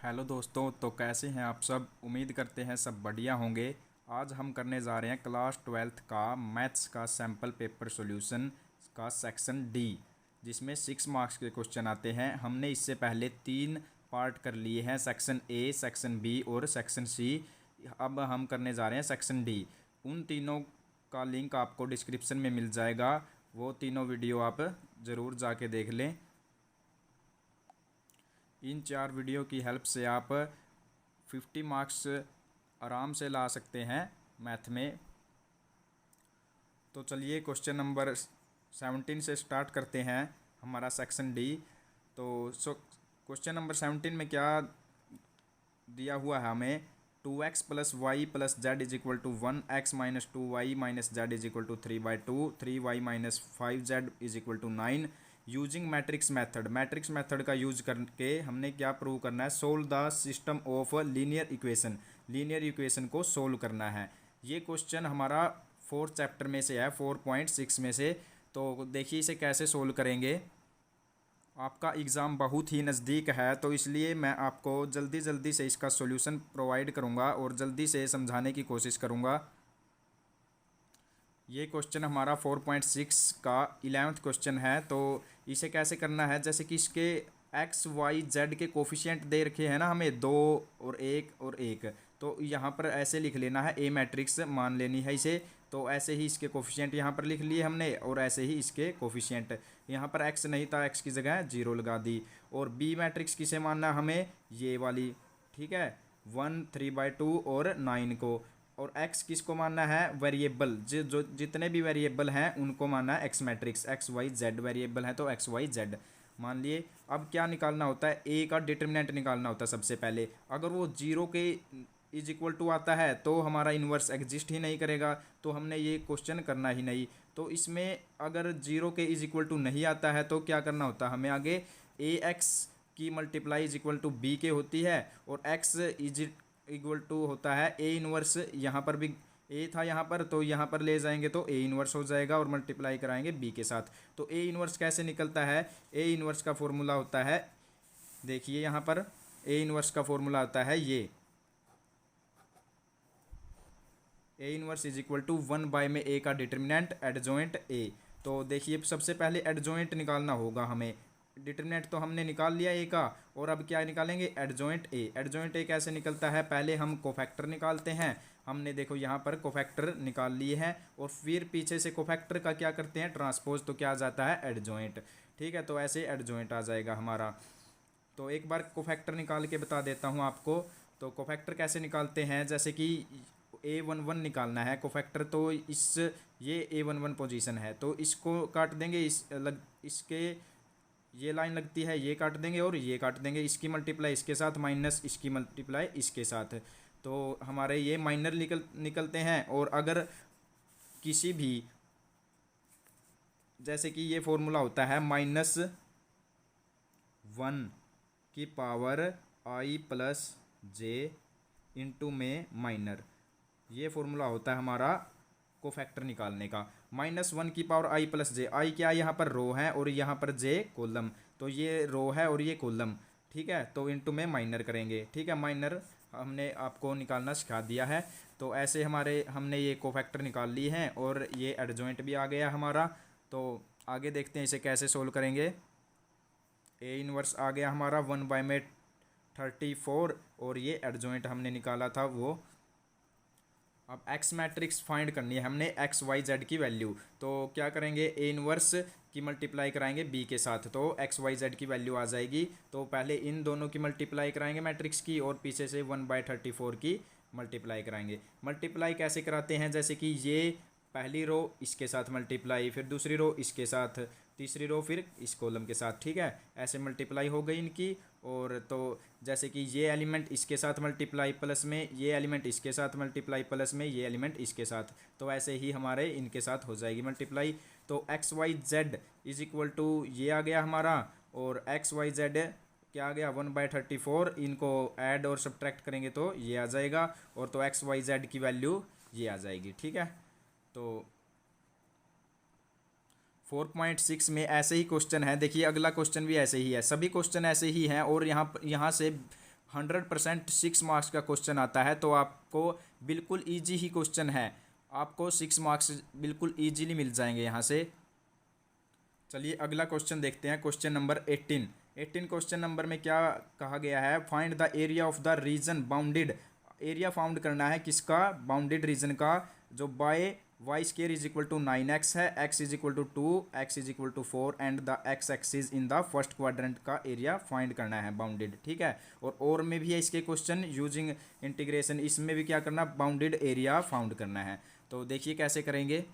Hello दोस्तों, तो कैसे हैं आप सब। उम्मीद करते हैं सब बढ़िया होंगे। आज हम करने जा रहे हैं क्लास 12th का मैथ्स का सैम्पल पेपर सॉल्यूशन का सेक्शन डी, जिसमें 6 मार्क्स के क्वेश्चन आते हैं। हमने इससे पहले 3 पार्ट कर लिए हैं, सेक्शन ए, सेक्शन बी और सेक्शन सी। अब हम करने जा रहे हैं सेक्शन डी। उन तीनों का लिंक आपको डिस्क्रिप्शन में मिल जाएगा, वो तीनों वीडियो आप ज़रूर जाके देख लें। इन 4 वीडियो की हेल्प से आप 50 मार्क्स आराम से ला सकते हैं मैथ में। तो चलिए क्वेश्चन नंबर 17 से स्टार्ट करते हैं हमारा सेक्शन डी। तो क्वेश्चन नंबर 17 में क्या दिया हुआ है हमें, 2x plus y plus zed is equal to 1x minus 2y minus zed is equal to 3/2, 3y minus 5z is equal to 9। Using matrix method, matrix method का use करके हमने क्या प्रूव करना है, solve the system of linear equation, linear equation को solve करना है। ये क्वेश्चन हमारा 4th चैप्टर में से है, 4.6 में से। तो देखिए इसे कैसे सोल्व करेंगे। आपका एग्ज़ाम बहुत ही नज़दीक है, तो इसलिए मैं आपको जल्दी से इसका सॉल्यूशन प्रोवाइड करूंगा और जल्दी से समझाने की कोशिश करूंगा। ये क्वेश्चन हमारा 4.6 का 11th क्वेश्चन है। तो इसे कैसे करना है, जैसे कि इसके एक्स वाई जेड के कोफिशिएंट दे रखे हैं ना हमें, 2 और 1 और 1। तो यहाँ पर ऐसे लिख लेना है, ए मैट्रिक्स मान लेनी है इसे। तो ऐसे ही इसके कोफिशिएंट यहाँ पर लिख लिए हमने, और ऐसे ही इसके कोफिशिएंट। यहाँ पर एक्स नहीं था, एक्स की जगह 0 लगा दी। और बी मैट्रिक्स किसे मानना हमें, ये वाली, ठीक है, 1, 3/2 और 9 को। और x किसको मानना है, वेरिएबल, जो जितने भी वेरिएबल हैं उनको मानना है x matrix, x y zed variable है तो एक्स वाई जेड मान लिए। अब क्या निकालना होता है, a का डिटर्मिनेंट निकालना होता है सबसे पहले। अगर वो 0 के इज इक्वल टू आता है तो हमारा इन्वर्स एग्जिस्ट ही नहीं करेगा, तो हमने ये क्वेश्चन करना ही नहीं। तो इसमें अगर 0 के इज इक्वल टू नहीं आता है तो क्या करना होता है हमें आगे, ए एक्स की multiply is equal to B के होती है, और x इज इक्वल टू होता है ए इनवर्स। यहाँ पर भी ए था यहाँ पर, तो यहाँ पर ले जाएंगे तो ए इनवर्स हो जाएगा और मल्टीप्लाई कराएंगे बी के साथ। तो ए इनवर्स कैसे निकलता है, ए इनवर्स का फॉर्मूला होता है, देखिए यहाँ पर ए इनवर्स का फॉर्मूला होता है ये, A inverse is equal to 1 में ए का डिटर्मिनेंट एडजॉइंट ए। तो देखिए सबसे पहले एडजॉइंट निकालना होगा हमें। डिटर्मिनेंट तो हमने निकाल लिया ए का, और अब क्या निकालेंगे, एडजॉइंट ए। एडजॉइंट ए कैसे निकलता है, पहले हम कोफैक्टर निकालते हैं। हमने देखो यहाँ पर कोफैक्टर निकाल लिए हैं, और फिर पीछे से कोफैक्टर का क्या करते हैं, ट्रांसपोज, तो क्या आ जाता है, एडजॉइंट। ठीक है, तो ऐसे एडजॉइंट आ जाएगा हमारा। तो एक बार कोफैक्टर निकाल के बता देता हूँ आपको। तो कोफैक्टर कैसे निकालते हैं, जैसे कि A11 निकालना है कोफैक्टर, तो ये A11 पोजीशन है, तो इसको काट देंगे, इसके ये लाइन लगती है, ये काट देंगे और ये काट देंगे, इसकी मल्टीप्लाई इसके साथ माइनस इसकी मल्टीप्लाई इसके साथ। तो हमारे ये माइनर निकलते हैं। और अगर किसी भी, जैसे कि ये फॉर्मूला होता है -1 की power i plus J into में माइनर, ये फॉर्मूला होता है हमारा कोफैक्टर निकालने का। -1 की पावर i प्लस जे, आई क्या यहाँ पर रो है और यहाँ पर जे कॉलम, तो ये रो है और ये कॉलम, ठीक है। तो इंटू में माइनर करेंगे, ठीक है, माइनर हमने आपको निकालना सिखा दिया है। तो ऐसे हमने ये कोफैक्टर निकाल ली हैं, और ये एडजॉइंट भी आ गया हमारा। तो आगे देखते हैं इसे कैसे सोल्व करेंगे। ए इनवर्स आ गया हमारा 1/34, और ये एडजॉइंट हमने निकाला था वो। अब एक्स मैट्रिक्स फाइंड करनी है हमने, एक्स वाई जेड की वैल्यू। तो क्या करेंगे, ए इनवर्स की मल्टीप्लाई कराएंगे बी के साथ, तो एक्स वाई जेड की वैल्यू आ जाएगी। तो पहले इन दोनों की मल्टीप्लाई कराएंगे मैट्रिक्स की, और पीछे से 1/34 की मल्टीप्लाई कराएंगे। मल्टीप्लाई कैसे कराते हैं, जैसे कि ये पहली रो इसके साथ मल्टीप्लाई, फिर दूसरी रो इसके साथ, तीसरी रो फिर इस कॉलम के साथ, ठीक है, ऐसे मल्टीप्लाई हो गई इनकी। और तो जैसे कि ये एलिमेंट इसके साथ मल्टीप्लाई प्लस में, ये एलिमेंट इसके साथ मल्टीप्लाई प्लस में, ये एलिमेंट इसके साथ, तो ऐसे ही हमारे इनके साथ हो जाएगी मल्टीप्लाई। तो x y zed is equal to ये आ गया हमारा, और एक्स वाई जेड क्या आ गया, 1/34। इनको ऐड और सब्ट्रैक्ट करेंगे तो ये आ जाएगा, और तो एक्स वाई जेड की वैल्यू ये आ जाएगी, ठीक है। तो 4.6 में ऐसे ही क्वेश्चन है, देखिए अगला क्वेश्चन भी ऐसे ही है, सभी क्वेश्चन ऐसे ही हैं। और यहाँ से 100% 6 मार्क्स का क्वेश्चन आता है, तो आपको बिल्कुल ईजी ही क्वेश्चन है, आपको 6 मार्क्स बिल्कुल ईजीली मिल जाएंगे यहाँ से। चलिए अगला क्वेश्चन देखते हैं, क्वेश्चन नंबर 18 क्वेश्चन नंबर में क्या कहा गया है, find the area of the region bounded. Area found करना है किसका, बाउंडेड रीजन का, जो by y square is equal to 9x है, x is equal to 2, x is equal to 4 and the x axis in the first quadrant का area find करना है bounded. ठीक है, और में भी है इसके क्वेश्चन यूजिंग इंटीग्रेशन, इसमें भी क्या करना, बाउंडेड एरिया फाउंड करना है। तो देखिए कैसे करेंगे।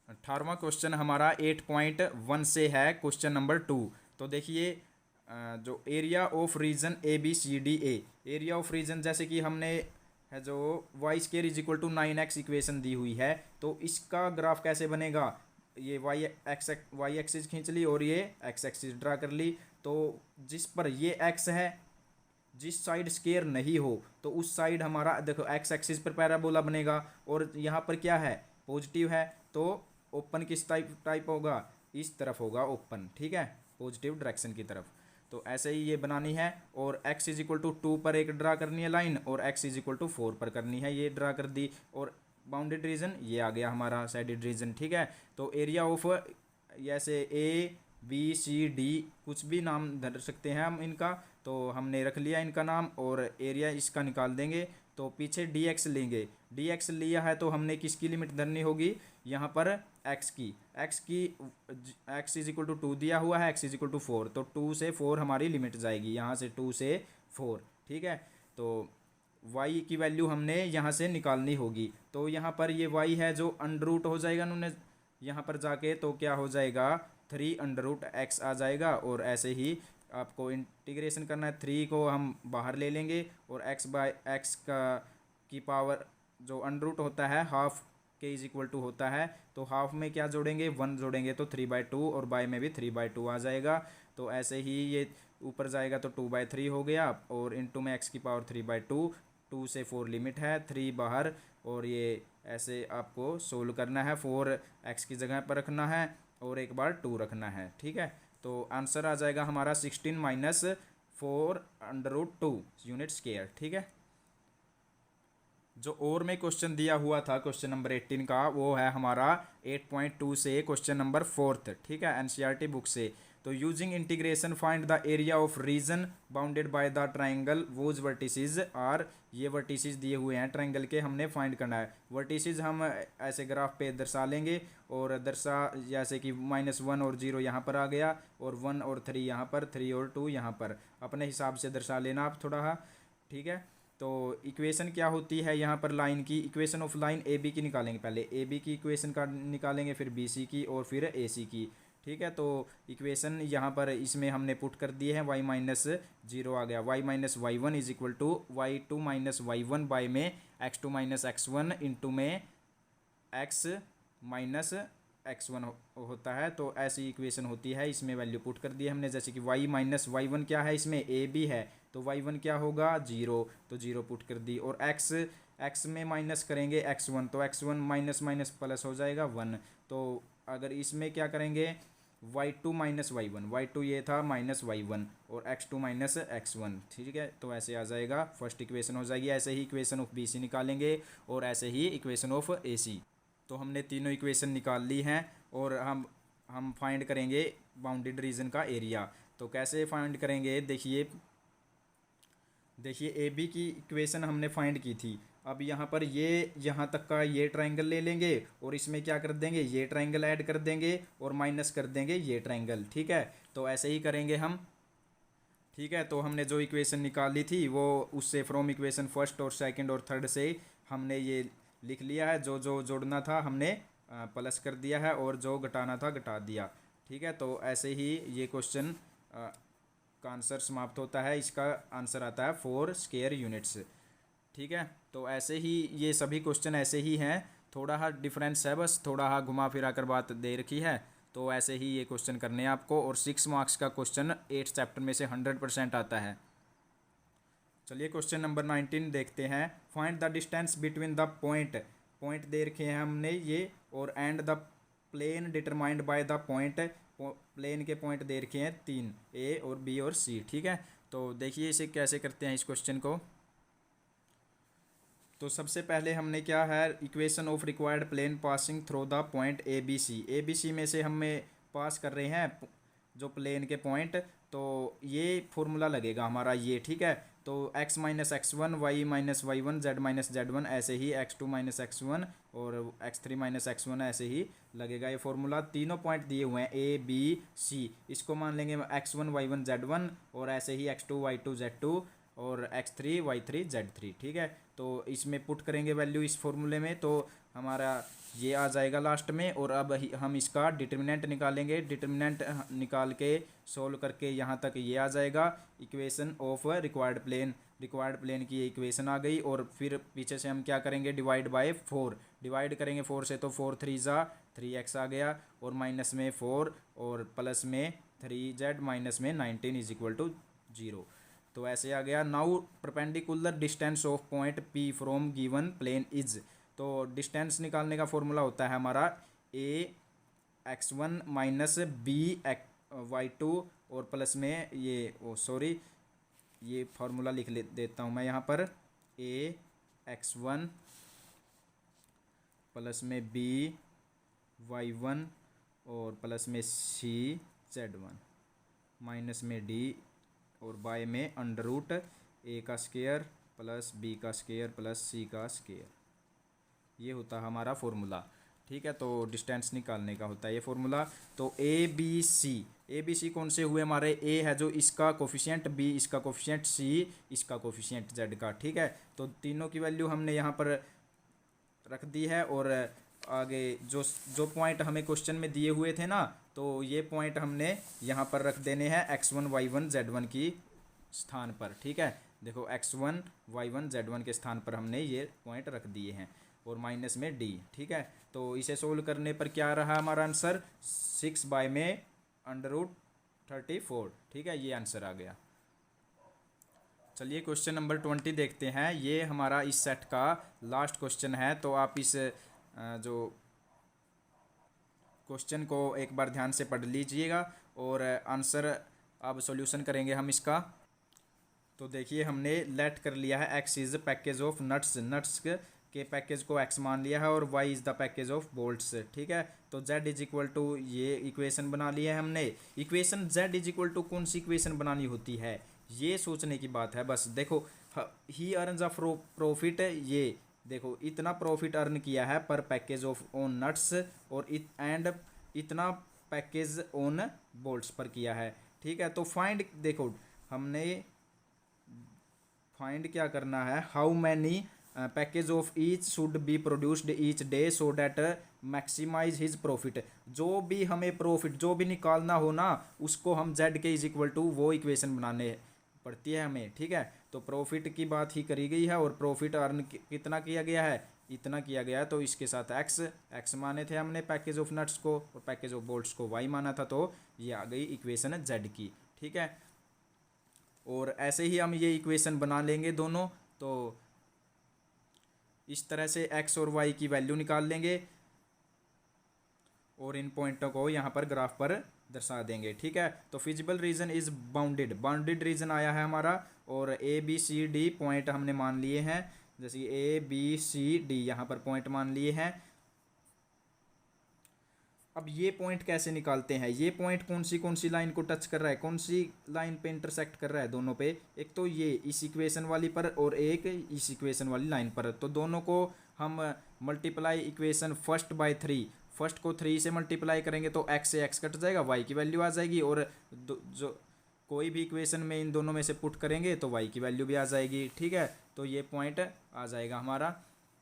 18वां क्वेश्चन हमारा 8.1 से है, क्वेश्चन नंबर 2। तो देखिए जो area of region ABCDA, area of region जैसे कि हमने है जो y square is equal to 9x equation दी हुई है, तो इसका ग्राफ कैसे बनेगा, ये वाई एक्सिस खींच ली और ये x एक्सिस ड्रा कर ली। तो जिस पर ये x है, जिस साइड स्केयर नहीं हो तो उस साइड हमारा देखो x एक्सिस पर पैराबोला बनेगा, और यहाँ पर क्या है, पॉजिटिव है, तो ओपन किस टाइप होगा, इस तरफ होगा ओपन। ठीक है, पॉजिटिव डायरेक्शन की तरफ। तो ऐसे ही ये बनानी है, और x इज इक्वल टू 2 पर एक ड्रा करनी है लाइन, और x इज इक्वल टू 4 पर करनी है, ये ड्रा कर दी, और बाउंडेड रीजन ये आ गया हमारा साइडेड रीजन। ठीक है, तो एरिया ऑफ जैसे ABCD कुछ भी नाम धर सकते हैं हम इनका, तो हमने रख लिया इनका नाम, और एरिया इसका निकाल देंगे। तो पीछे dx लेंगे, dx लिया है तो हमने किसकी लिमिट धरनी होगी, यहाँ पर x इज इक्वल टू 2 दिया हुआ है, x इज इक्वल टू 4, तो 2 से 4 हमारी लिमिट जाएगी, यहाँ से 2 से 4। ठीक है, तो y की वैल्यू हमने यहाँ से निकालनी होगी। तो यहाँ पर ये y है जो अंडर रूट हो जाएगा, उन्होंने यहाँ पर जाके तो क्या हो जाएगा, 3 अंडर रूट x आ जाएगा, और ऐसे ही आपको इंटीग्रेशन करना है, 3 को हम बाहर ले लेंगे, और x बाय x की पावर जो अंडर रूट होता है हाफ के इज इक्वल टू होता है, तो हाफ में क्या जोड़ेंगे, 1 जोड़ेंगे, तो 3/2, और बाय में भी 3/2 आ जाएगा। तो ऐसे ही ये ऊपर जाएगा तो 2/3 हो गया, और इंटू में x की पावर 3/2, 2 से 4 लिमिट है, 3 बाहर, और ये ऐसे आपको सोल्व करना है, 4 x की जगह पर रखना है, और एक बार 2 रखना है। ठीक है, तो आंसर आ जाएगा हमारा 16 minus 4 under root 2 unit square. ठीक है, जो और में क्वेश्चन दिया हुआ था क्वेश्चन नंबर 18 का, वो है हमारा 8.2 से क्वेश्चन नंबर 4। ठीक है, एनसीईआरटी बुक से। तो using integration find the area of region bounded by the triangle whose vertices are, ये वर्टिसेस दिए हुए हैं ट्राइंगल के, हमने फाइंड करना है। वर्टिसेस हम ऐसे ग्राफ पे दर्शा लेंगे, और दर्शा जैसे कि -1 और 0 यहाँ पर आ गया, और 1 और 3 यहाँ पर, 3 और 2 यहाँ पर, अपने हिसाब से दर्शा लेना आप थोड़ा। ठीक है, तो इक्वेशन क्या होती है यहाँ पर, लाइन की इक्वेशन ऑफ लाइन AB की निकालेंगे, पहले AB की इक्वेशन का निकालेंगे, फिर BC की, और फिर AC की। ठीक है, तो इक्वेशन यहाँ पर इसमें हमने पुट कर दिए हैं, y-0 आ गया, y-y1 is equal to y2 minus y1 by में x2 माइनस x1 इंटू में x माइनस x1 होता है। तो ऐसी इक्वेशन होती है, इसमें वैल्यू पुट कर दी हमने, जैसे कि y माइनस y1 क्या है, इसमें AB है, तो y1 क्या होगा 0, तो 0 पुट कर दी, और x में माइनस करेंगे x1, तो x1 माइनस माइनस प्लस हो जाएगा 1। तो अगर इसमें क्या करेंगे, y2 माइनस y1 ये था माइनस y1, और x2 माइनस x1। ठीक है, तो ऐसे आ जाएगा, फर्स्ट इक्वेशन हो जाएगी। ऐसे ही इक्वेशन ऑफ BC निकालेंगे, और ऐसे ही इक्वेशन ऑफ AC। तो हमने तीनों इक्वेशन निकाल ली हैं, और हम फाइंड करेंगे बाउंडेड रीजन का एरिया। तो कैसे फाइंड करेंगे, देखिए AB की इक्वेशन हमने फाइंड की थी। अब यहाँ पर ये यहाँ तक का ये ट्रायंगल ले लेंगे, और इसमें क्या कर देंगे, ये ट्रायंगल ऐड कर देंगे, और माइनस कर देंगे ये ट्रायंगल। ठीक है, तो ऐसे ही करेंगे हम। ठीक है, तो हमने जो इक्वेशन निकाली थी वो उससे फ्रॉम इक्वेशन फर्स्ट और सेकंड और थर्ड से हमने ये लिख लिया है, जो जो जोड़ना था हमने प्लस कर दिया है, और जो घटाना था घटा दिया। ठीक है, तो ऐसे ही ये क्वेश्चन का आंसर समाप्त होता है, इसका आंसर आता है 4 स्क्वायर यूनिट्स। ठीक है, तो ऐसे ही ये सभी क्वेश्चन ऐसे ही हैं, थोड़ा सा डिफरेंस है, बस थोड़ा सा घुमा फिरा कर बात दे रखी है। तो ऐसे ही ये क्वेश्चन करने हैं आपको, और 6 मार्क्स का क्वेश्चन 8 चैप्टर में से 100% आता है। चलिए क्वेश्चन नंबर 19 देखते हैं। Find the distance between the point दे रखे हैं हमने ये, और and the plane determined by the point, plane के पॉइंट दे रखे हैं 3 A और B और C। ठीक है, तो देखिए इसे कैसे करते हैं इस क्वेश्चन को। तो सबसे पहले हमने क्या है, equation of required plane passing through the point A B C में से हमें पास कर रहे हैं जो प्लेन के पॉइंट, तो ये फॉर्मूला लगेगा हमारा ये, ठीक है। तो x minus x one, y minus y one, zed minus zed one, ऐसे ही x2 माइनस एक्स वन और x3 माइनस एक्स वन, ऐसे ही लगेगा ये फॉर्मूला। तीनों पॉइंट दिए हुए हैं ए बी सी, इसको मान लेंगे x1 y1 z1 और ऐसे ही x2 y2 z2 और x3 y3 z3, ठीक है। तो इसमें पुट करेंगे वैल्यू इस फॉर्मूले में, तो हमारा ये आ जाएगा लास्ट में। और अब हम इसका डिटर्मिनेंट निकालेंगे, डिटर्मिनेंट निकाल के सोल्व करके यहाँ तक ये आ जाएगा इक्वेशन ऑफ रिक्वायर्ड प्लेन की ये इक्वेशन आ गई। और फिर पीछे से हम क्या करेंगे, डिवाइड बाय 4, डिवाइड करेंगे 4 से, तो 4 3 ज़ा 3x आ गया, और माइनस में 4 और प्लस में 3z माइनस में 19 इज इक्वल टू 0। तो ऐसे आ गया। Now perpendicular distance of point P from given plane is, तो डिस्टेंस निकालने का फॉर्मूला होता है हमारा ax1 माइनस by2 और प्लस में ये फार्मूला लिख देता हूँ मैं यहाँ पर, ax1 प्लस में by1 और प्लस में cz1 माइनस में d और बाय में अंडर रूट ए का स्क्वायर प्लस बी का स्क्वायर प्लस सी का स्क्वायर, ये होता है हमारा फॉर्मूला, ठीक है। तो डिस्टेंस निकालने का होता है ये फॉर्मूला। तो ए बी सी कौन से हुए हमारे, ए है जो इसका कोफिशिएंट, बी इसका कोफिशिएंट, सी इसका कोफिशिएंट जेड का, ठीक है। तो तीनों की वैल्यू हमने यहाँ पर रख दी है। और आगे जो पॉइंट हमें क्वेश्चन में दिए हुए थे ना, तो ये पॉइंट हमने यहाँ पर रख देने हैं x1 y1 z1 की स्थान पर, ठीक है। देखो x1 y1 z1 के स्थान पर हमने ये पॉइंट रख दिए हैं, और माइनस में d, ठीक है। तो इसे सोल्व करने पर क्या रहा हमारा आंसर, 6 बाय में अंडर रूट 34, ठीक है, ये आंसर आ गया। चलिए क्वेश्चन नंबर 20 देखते हैं। ये हमारा इस सेट का लास्ट क्वेश्चन है। तो आप इस जो क्वेश्चन को एक बार ध्यान से पढ़ लीजिएगा और आंसर अब सॉल्यूशन करेंगे हम इसका। तो देखिए हमने लेट कर लिया है x is package of nuts के पैकेज को x मान लिया है, और y is the package of bolts, ठीक है। तो z इज इक्वल टू ये इक्वेशन बना लिया है हमने। Equation z is equal to कौन सी इक्वेशन बनानी होती है, ये सोचने की बात है बस। देखो ही अर्न्स अ प्रॉफिट, ये देखो इतना प्रॉफिट अर्न किया है पर पैकेज ऑफ ऑन नट्स, और एंड इतना पैकेज ऑन बोल्ट्स पर किया है, ठीक है। तो फाइंड, देखो हमने फाइंड क्या करना है, how many package of each should be produced each day so that maximize his profit. जो भी हमें प्रॉफिट जो भी निकालना हो ना, उसको हम z के इज इक्वल टू वो इक्वेशन बनाने पड़ती है हमें, ठीक है। तो प्रॉफिट की बात ही करी गई है, और प्रॉफिट अर्न कितना किया गया है, इतना किया गया है। तो इसके साथ x माने थे हमने पैकेज ऑफ नट्स को, और पैकेज ऑफ बोल्ट्स को y माना था, तो ये आ गई इक्वेशन z की, ठीक है। और ऐसे ही हम ये इक्वेशन बना लेंगे दोनों। तो इस तरह से x और y की वैल्यू निकाल लेंगे, और इन पॉइंटों को यहाँ पर ग्राफ पर दर्शा देंगे, ठीक है। तो feasible region is bounded region आया है हमारा, और A B C D point हमने मान लिए हैं, जैसे ए बी सी डी यहाँ पर पॉइंट मान लिए हैं। अब ये पॉइंट कैसे निकालते हैं, ये पॉइंट कौन सी लाइन को टच कर रहा है, कौन सी लाइन पे इंटरसेक्ट कर रहा है, दोनों पे, एक तो ये इस इक्वेशन वाली पर और एक इस इक्वेशन वाली लाइन पर। तो दोनों को हम multiply equation first by 3, first को 3 से मल्टीप्लाई करेंगे तो x से x कट जाएगा, y की वैल्यू आ जाएगी, और जो कोई भी इक्वेशन में इन दोनों में से पुट करेंगे तो y की वैल्यू भी आ जाएगी, ठीक है। तो ये पॉइंट आ जाएगा हमारा।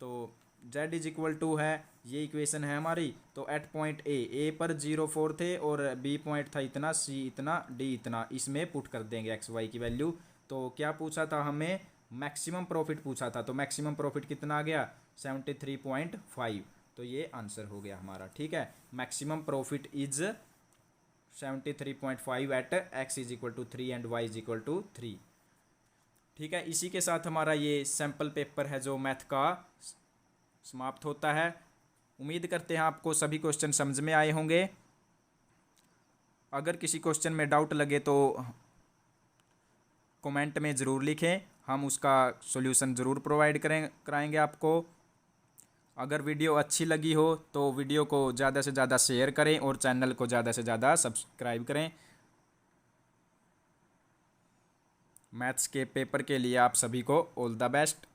तो z इज इक्वल टू है, ये इक्वेशन है हमारी। तो एट पॉइंट ए पर 0 4 थे, और b पॉइंट था इतना, c इतना, d इतना, इसमें पुट कर देंगे x y की वैल्यू। तो क्या पूछा था हमें, मैक्सिमम प्रॉफिट पूछा था, तो मैक्सिमम प्रॉफिट कितना आ गया, 73.5। तो ये आंसर हो गया हमारा, ठीक है। Maximum profit is 73.5 at x is equal to 3 and y is equal to 3, ठीक है। इसी के साथ हमारा ये सैम्पल पेपर है जो मैथ का समाप्त होता है। उम्मीद करते हैं आपको सभी क्वेश्चन समझ में आए होंगे। अगर किसी क्वेश्चन में डाउट लगे तो कमेंट में ज़रूर लिखें, हम उसका सॉल्यूशन ज़रूर प्रोवाइड कराएंगे आपको। अगर वीडियो अच्छी लगी हो तो वीडियो को ज़्यादा से ज़्यादा शेयर करें और चैनल को ज़्यादा से ज़्यादा सब्सक्राइब करें। मैथ्स के पेपर के लिए आप सभी को ऑल द बेस्ट।